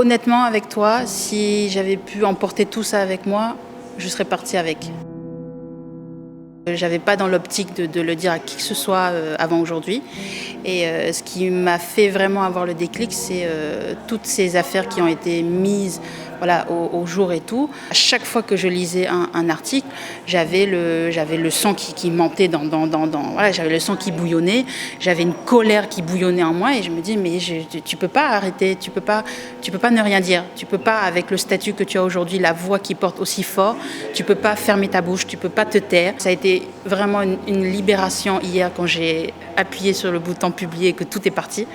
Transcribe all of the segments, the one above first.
Honnêtement, avec toi, si j'avais pu emporter tout ça avec moi, je serais partie avec. J'avais pas dans l'optique de le dire à qui que ce soit avant aujourd'hui. Et ce qui m'a fait vraiment avoir le déclic, c'est toutes ces affaires qui ont été mises au jour et tout. À chaque fois que je lisais un article, j'avais le sang qui montait j'avais le sang qui bouillonnait, j'avais une colère qui bouillonnait en moi et je me dis mais tu peux pas arrêter, tu peux pas ne rien dire, tu peux pas avec le statut que tu as aujourd'hui, la voix qui porte aussi fort, tu peux pas fermer ta bouche, tu peux pas te taire. Ça a été vraiment une libération hier quand j'ai appuyé sur le bouton publier et que tout est parti.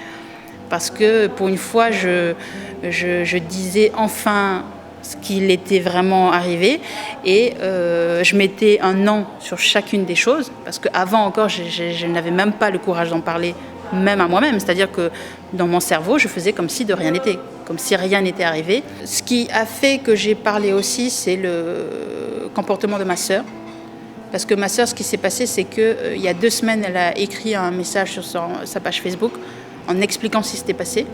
Parce que pour une fois, je disais enfin ce qu'il était vraiment arrivé et je mettais un nom sur chacune des choses. Parce qu'avant encore, je n'avais même pas le courage d'en parler, même à moi-même. C'est-à-dire que dans mon cerveau, je faisais comme si de rien n'était, comme si rien n'était arrivé. Ce qui a fait que j'ai parlé aussi, c'est le comportement de ma sœur. Parce que ma sœur, ce qui s'est passé, c'est qu'il y a 2 semaines, elle a écrit un message sur sa page Facebook en expliquant ce qui s'était passé.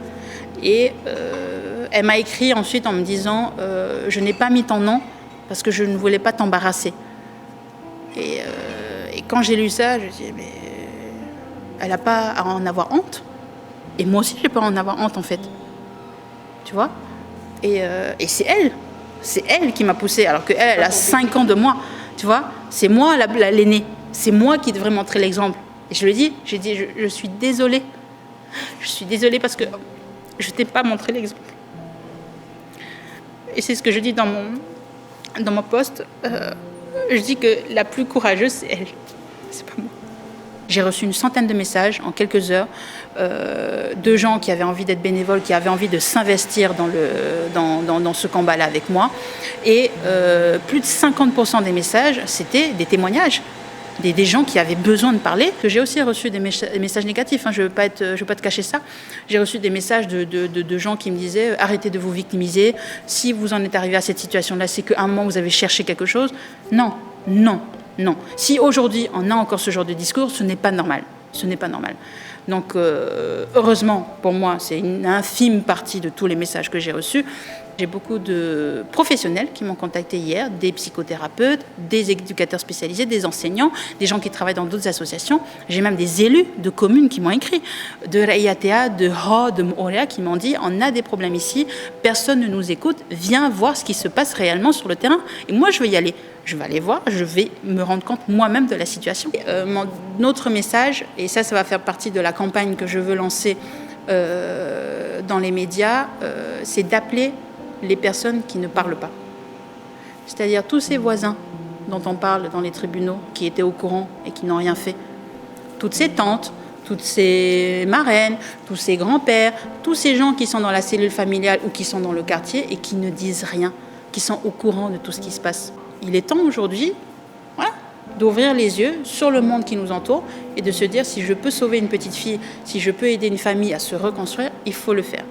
Et elle m'a écrit ensuite en me disant « Je n'ai pas mis ton nom parce que je ne voulais pas t'embarrasser. » Et quand j'ai lu ça, je me dis « Mais elle n'a pas à en avoir honte. Et moi aussi, je n'ai pas à en avoir honte, en fait. » Tu vois ? Et c'est elle qui m'a poussée, alors qu'elle, elle a 5 ans de moi. Tu vois ? C'est moi l'aînée. C'est moi qui devrais montrer l'exemple. Et je lui ai dit, je suis désolée. Je suis désolée parce que je ne t'ai pas montré l'exemple. Et c'est ce que je dis dans mon post. Je dis que la plus courageuse, c'est elle. C'est pas moi. J'ai reçu une centaine de messages en quelques heures de gens qui avaient envie d'être bénévoles, qui avaient envie de s'investir dans ce combat-là avec moi. Et plus de 50% des messages, c'était des témoignages. Des gens qui avaient besoin de parler. J'ai aussi reçu des messages négatifs, je ne veux pas te cacher ça. J'ai reçu des messages de gens qui me disaient « Arrêtez de vous victimiser. Si vous en êtes arrivé à cette situation-là, c'est qu'à un moment, vous avez cherché quelque chose. » Non. Si aujourd'hui, on a encore ce genre de discours, ce n'est pas normal. Ce n'est pas normal. Donc, heureusement, pour moi, c'est une infime partie de tous les messages que j'ai reçus. J'ai beaucoup de professionnels qui m'ont contacté hier, des psychothérapeutes, des éducateurs spécialisés, des enseignants, des gens qui travaillent dans d'autres associations. J'ai même des élus de communes qui m'ont écrit, de Raiatea, de Ho, de Moorea, qui m'ont dit « On a des problèmes ici, personne ne nous écoute, viens voir ce qui se passe réellement sur le terrain. » Et moi, je vais y aller. Je vais aller voir, je vais me rendre compte moi-même de la situation. Mon autre message, et ça va faire partie de la campagne que je veux lancer dans les médias, c'est d'appeler les personnes qui ne parlent pas. C'est-à-dire tous ces voisins dont on parle dans les tribunaux, qui étaient au courant et qui n'ont rien fait. Toutes ces tantes, toutes ces marraines, tous ces grands-pères, tous ces gens qui sont dans la cellule familiale ou qui sont dans le quartier et qui ne disent rien, qui sont au courant de tout ce qui se passe. Il est temps aujourd'hui, d'ouvrir les yeux sur le monde qui nous entoure et de se dire si je peux sauver une petite fille, si je peux aider une famille à se reconstruire, il faut le faire.